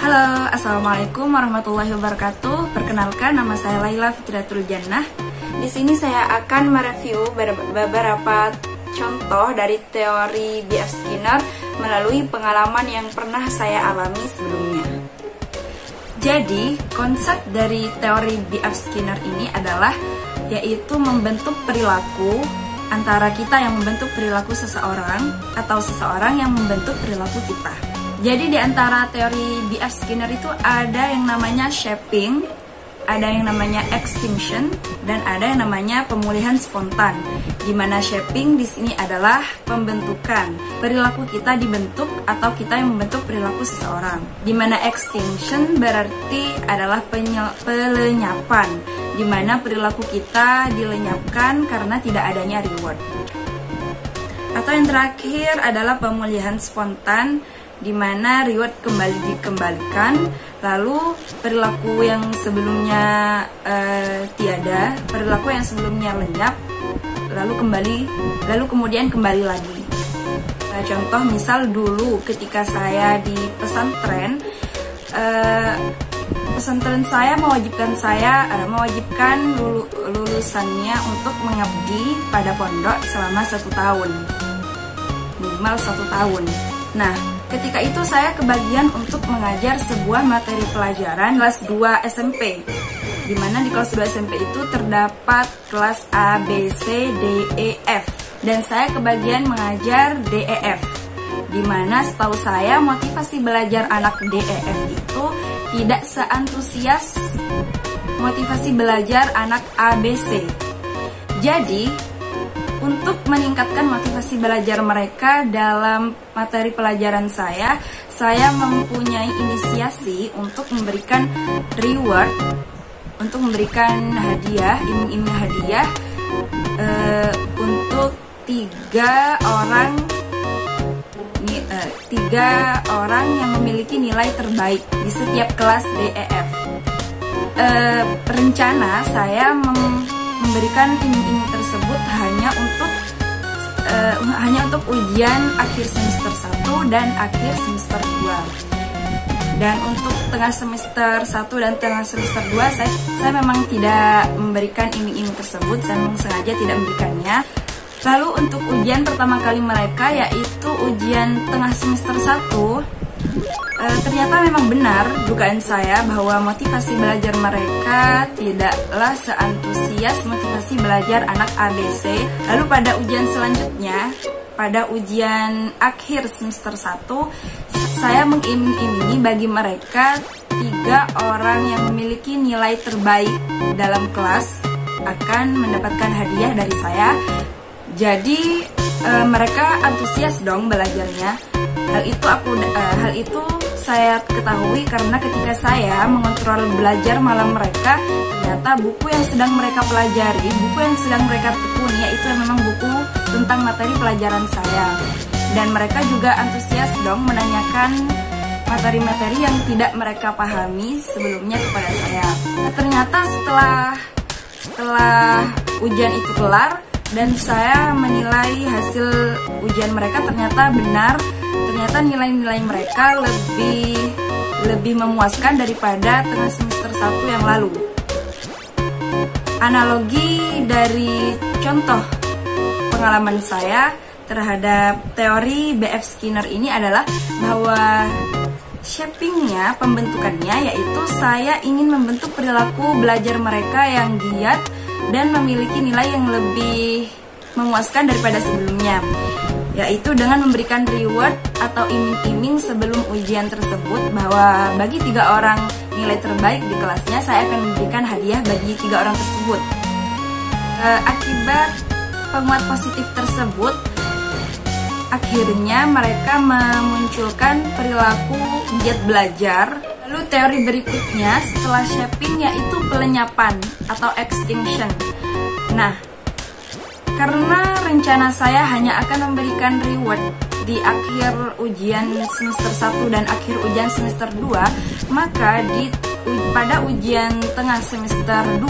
Halo, Assalamualaikum warahmatullahi wabarakatuh. Perkenalkan, nama saya Laila Fitratul Jannah. Di sini saya akan mereview beberapa contoh dari teori B.F. Skinner melalui pengalaman yang pernah saya alami sebelumnya. Jadi, konsep dari teori B.F. Skinner ini adalah yaitu membentuk perilaku antara kita yang membentuk perilaku seseorang atau seseorang yang membentuk perilaku kita. Jadi di antara teori B.F. Skinner itu ada yang namanya shaping, ada yang namanya extinction, dan ada yang namanya pemulihan spontan. Di mana shaping di sini adalah pembentukan, perilaku kita dibentuk atau kita yang membentuk perilaku seseorang. Di mana extinction berarti adalah pelenyapan, di mana perilaku kita dilenyapkan karena tidak adanya reward. Atau yang terakhir adalah pemulihan spontan, di mana reward kembali dikembalikan, lalu perilaku yang sebelumnya tiada, perilaku yang sebelumnya lenyap, lalu kemudian kembali lagi. Contoh misal dulu ketika saya di pesantren, pesantren saya mewajibkan lulusannya untuk mengabdi pada pondok selama 1 tahun, minimal 1 tahun. Nah, ketika itu saya kebagian untuk mengajar sebuah materi pelajaran kelas 2 SMP, di mana di kelas 2 SMP itu terdapat kelas A, B, C, D, E, F, dan saya kebagian mengajar D, E, F, di mana setahu saya motivasi belajar anak D, E, F itu tidak seantusias motivasi belajar anak A, B, C. Jadi untuk meningkatkan motivasi belajar mereka dalam materi pelajaran saya mempunyai inisiasi untuk memberikan reward, untuk memberikan hadiah, iming-iming hadiah untuk 3 orang yang memiliki nilai terbaik di setiap kelas DEF. Rencana saya memberikan iming-iming tersebut hanya untuk ujian akhir semester 1 dan akhir semester 2. Dan untuk tengah semester 1 dan tengah semester 2 saya memang tidak memberikan iming-iming tersebut, saya memang sengaja tidak memberikannya. Lalu untuk ujian pertama kali mereka, yaitu ujian tengah semester 1, ternyata memang benar dugaan saya bahwa motivasi belajar mereka tidaklah seantusias motivasi belajar anak ABC. Lalu pada ujian selanjutnya, pada ujian akhir semester 1, saya mengiming-imingi bagi mereka 3 orang yang memiliki nilai terbaik dalam kelas akan mendapatkan hadiah dari saya. Jadi mereka antusias dong belajarnya. Hal itu saya ketahui karena ketika saya mengontrol belajar malam mereka, ternyata buku yang sedang mereka pelajari, buku yang sedang mereka tekuni, yaitu memang buku tentang materi pelajaran saya. Dan mereka juga antusias dong menanyakan materi-materi yang tidak mereka pahami sebelumnya kepada saya. Nah, ternyata setelah ujian itu kelar dan saya menilai hasil ujian mereka, ternyata benar. Ternyata nilai-nilai mereka lebih memuaskan daripada tengah semester 1 yang lalu. Analogi dari contoh pengalaman saya terhadap teori B.F. Skinner ini adalah bahwa shapingnya, pembentukannya, yaitu saya ingin membentuk perilaku belajar mereka yang giat dan memiliki nilai yang lebih memuaskan daripada sebelumnya, yaitu dengan memberikan reward atau iming-iming sebelum ujian tersebut, bahwa bagi 3 orang nilai terbaik di kelasnya saya akan memberikan hadiah bagi 3 orang tersebut. Akibat penguat positif tersebut, akhirnya mereka memunculkan perilaku giat belajar. Lalu teori berikutnya setelah shaping, yaitu pelenyapan atau extinction. Nah, karena rencana saya hanya akan memberikan reward di akhir ujian semester 1 dan akhir ujian semester 2, maka pada ujian tengah semester 2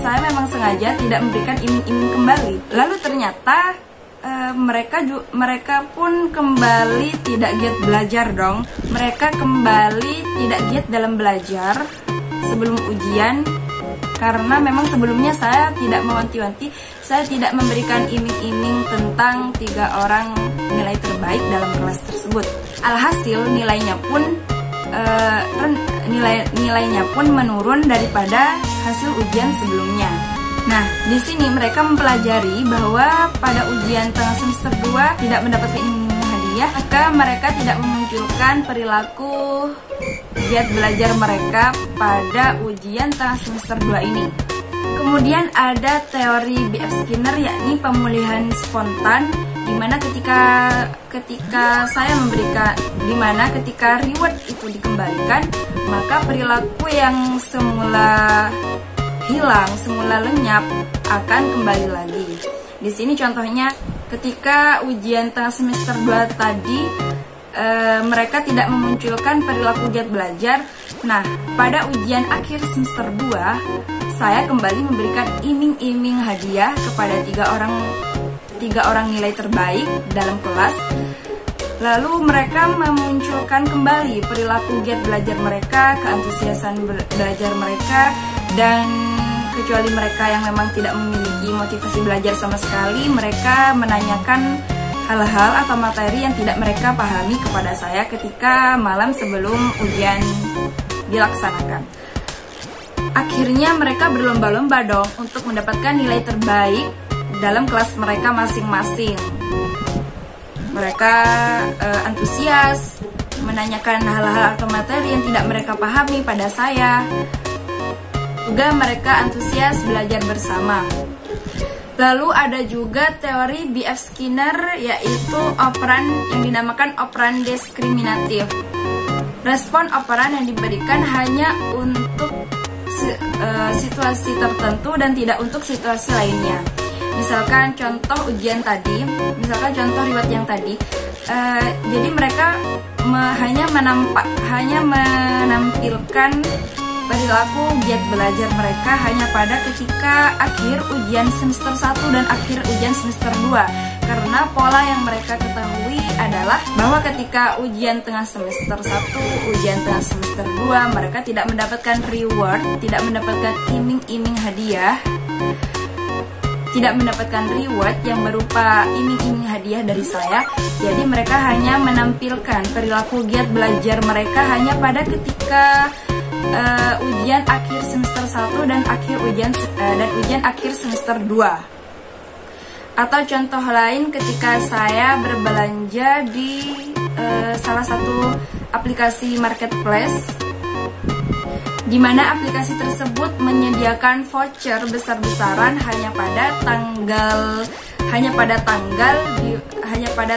saya memang sengaja tidak memberikan iming-iming kembali. Lalu ternyata mereka pun kembali tidak giat belajar dong. Mereka kembali tidak giat dalam belajar sebelum ujian, karena memang sebelumnya saya tidak mewanti-wanti, saya tidak memberikan iming-iming tentang 3 orang nilai terbaik dalam kelas tersebut. Alhasil nilainya pun menurun daripada hasil ujian sebelumnya. Nah, di sini mereka mempelajari bahwa pada ujian tengah semester 2 tidak mendapatkan iming-iming hadiah, maka mereka tidak memunculkan perilaku giat belajar mereka pada ujian tengah semester 2 ini. Kemudian ada teori B.F. Skinner, yakni pemulihan spontan, dimana ketika reward itu dikembalikan, maka perilaku yang semula hilang, semula lenyap akan kembali lagi. Di sini contohnya ketika ujian tengah semester 2 tadi mereka tidak memunculkan perilaku giat belajar. Nah, pada ujian akhir semester 2 saya kembali memberikan iming-iming hadiah kepada 3 orang nilai terbaik dalam kelas. Lalu mereka memunculkan kembali perilaku giat belajar mereka, keantusiasan belajar mereka, dan kecuali mereka yang memang tidak memiliki motivasi belajar sama sekali, mereka menanyakan hal-hal atau materi yang tidak mereka pahami kepada saya ketika malam sebelum ujian dilaksanakan. Akhirnya mereka berlomba-lomba dong untuk mendapatkan nilai terbaik dalam kelas mereka masing-masing. Mereka antusias menanyakan hal-hal atau materi yang tidak mereka pahami pada saya. Juga mereka antusias belajar bersama. Lalu ada juga teori B.F. Skinner, yaitu operan yang dinamakan operan diskriminatif. Respon operan yang diberikan hanya untuk situasi tertentu dan tidak untuk situasi lainnya. Misalkan contoh riwayat yang tadi, jadi mereka hanya menampilkan perilaku giat belajar mereka hanya pada ketika akhir ujian semester 1 dan akhir ujian semester 2. Karena pola yang mereka ketahui adalah bahwa ketika ujian tengah semester 1, ujian tengah semester 2, mereka tidak mendapatkan reward, tidak mendapatkan iming-iming hadiah, tidak mendapatkan reward yang berupa iming-iming hadiah dari saya. Jadi mereka hanya menampilkan perilaku giat belajar mereka hanya pada ketika ujian akhir semester 1 dan ujian akhir semester 2. Atau contoh lain ketika saya berbelanja di salah satu aplikasi marketplace, di mana aplikasi tersebut menyediakan voucher besar-besaran hanya pada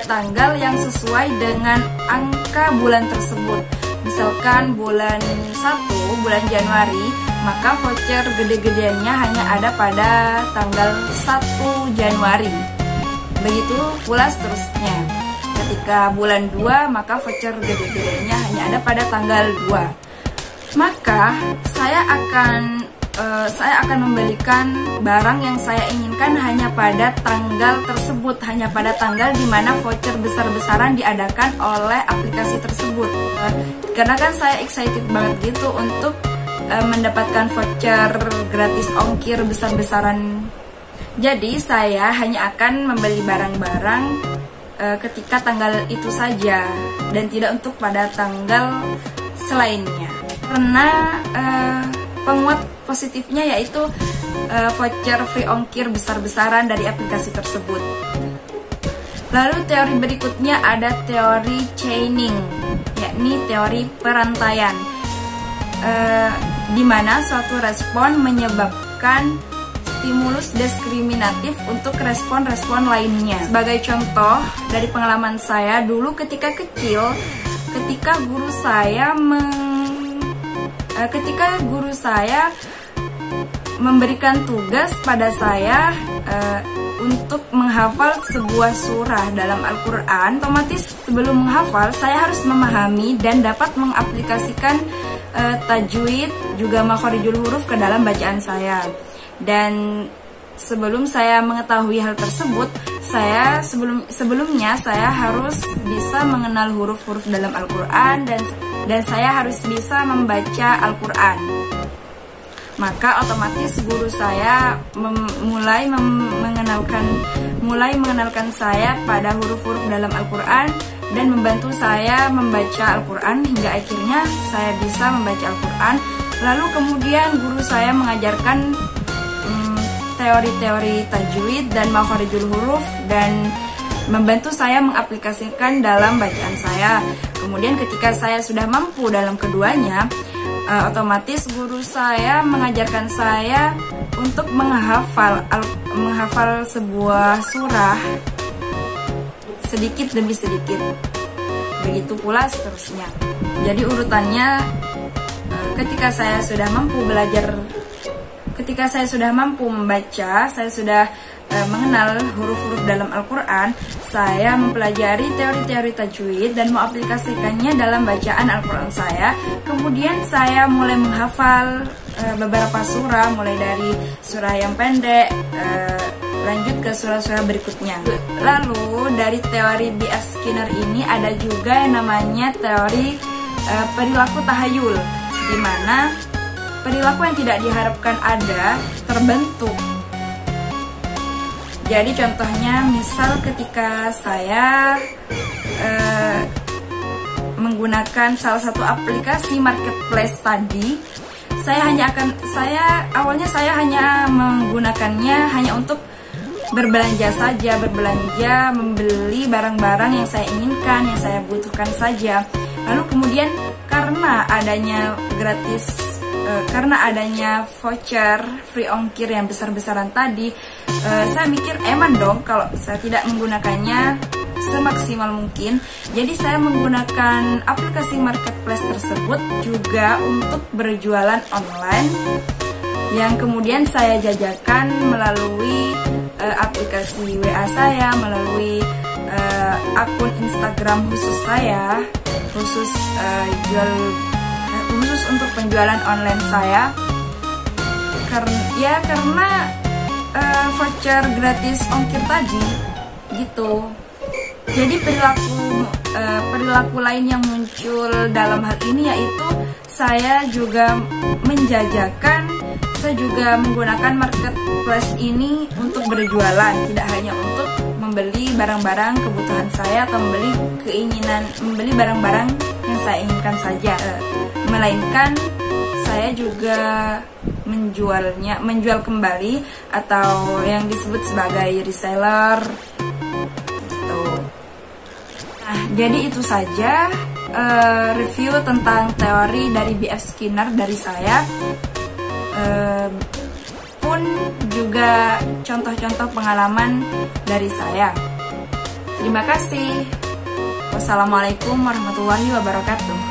tanggal yang sesuai dengan angka bulan tersebut. Misalkan bulan 1, bulan Januari, maka voucher gede-gedeannya hanya ada pada tanggal 1 Januari. Begitu pula seterusnya. Ketika bulan 2, maka voucher gede-gedenya hanya ada pada tanggal 2. Maka saya akan membelikan barang yang saya inginkan hanya pada tanggal tersebut, hanya pada tanggal di mana voucher besar-besaran diadakan oleh aplikasi tersebut. Karena kan saya excited banget gitu untuk mendapatkan voucher gratis ongkir besar-besaran. Jadi saya hanya akan membeli barang-barang ketika tanggal itu saja dan tidak untuk pada tanggal selainnya. Karena penguat positifnya yaitu voucher free ongkir besar-besaran dari aplikasi tersebut. Lalu teori berikutnya ada teori chaining, yakni teori perantaian, di mana suatu respon menyebabkan stimulus diskriminatif untuk respon-respon lainnya. Sebagai contoh dari pengalaman saya dulu ketika kecil, ketika guru saya memberikan tugas pada saya untuk menghafal sebuah surah dalam Al-Quran, otomatis sebelum menghafal saya harus memahami dan dapat mengaplikasikan tajwid juga makhorijul huruf ke dalam bacaan saya. Dan sebelum saya mengetahui hal tersebut, sebelumnya saya harus bisa mengenal huruf-huruf dalam Al-Quran dan saya harus bisa membaca Al-Quran. Maka otomatis guru saya mulai mengenalkan saya pada huruf-huruf dalam Al-Quran dan membantu saya membaca Al-Quran hingga akhirnya saya bisa membaca Al-Quran. Lalu kemudian guru saya mengajarkan teori-teori tajwid dan makharijul huruf dan membantu saya mengaplikasikan dalam bacaan saya. Kemudian ketika saya sudah mampu dalam keduanya, otomatis guru saya mengajarkan saya untuk menghafal sebuah surah sedikit demi sedikit. Begitu pula seterusnya. Jadi urutannya, ketika saya sudah mampu membaca, saya sudah mengenal huruf-huruf dalam Al-Quran, saya mempelajari teori-teori tajwid dan mengaplikasikannya dalam bacaan Al-Quran saya. Kemudian saya mulai menghafal beberapa surah, mulai dari surah yang pendek, lanjut ke surah-surah berikutnya. Lalu dari teori B.F. Skinner ini ada juga yang namanya teori perilaku tahayul, di mana perilaku yang tidak diharapkan ada terbentuk. Jadi contohnya, misal ketika saya menggunakan salah satu aplikasi marketplace tadi, awalnya saya hanya menggunakannya hanya untuk berbelanja saja, membeli barang-barang yang saya inginkan, yang saya butuhkan saja. Lalu kemudian karena adanya voucher free ongkir yang besar-besaran tadi, saya mikir eman dong kalau saya tidak menggunakannya semaksimal mungkin. Jadi saya menggunakan aplikasi marketplace tersebut juga untuk berjualan online, yang kemudian saya jajakan melalui aplikasi WA saya, melalui akun Instagram khusus saya, khusus untuk penjualan online saya. Karena voucher gratis ongkir tadi gitu. Jadi perilaku lain yang muncul dalam hal ini yaitu saya juga menggunakan marketplace ini untuk berjualan, tidak hanya untuk membeli barang-barang kebutuhan saya atau membeli barang-barang yang saya inginkan saja, melainkan saya juga menjual kembali atau yang disebut sebagai reseller gitu. Nah, jadi itu saja review tentang teori dari B.F. Skinner dari saya, pun juga contoh-contoh pengalaman dari saya. Terima kasih. Wassalamualaikum warahmatullahi wabarakatuh.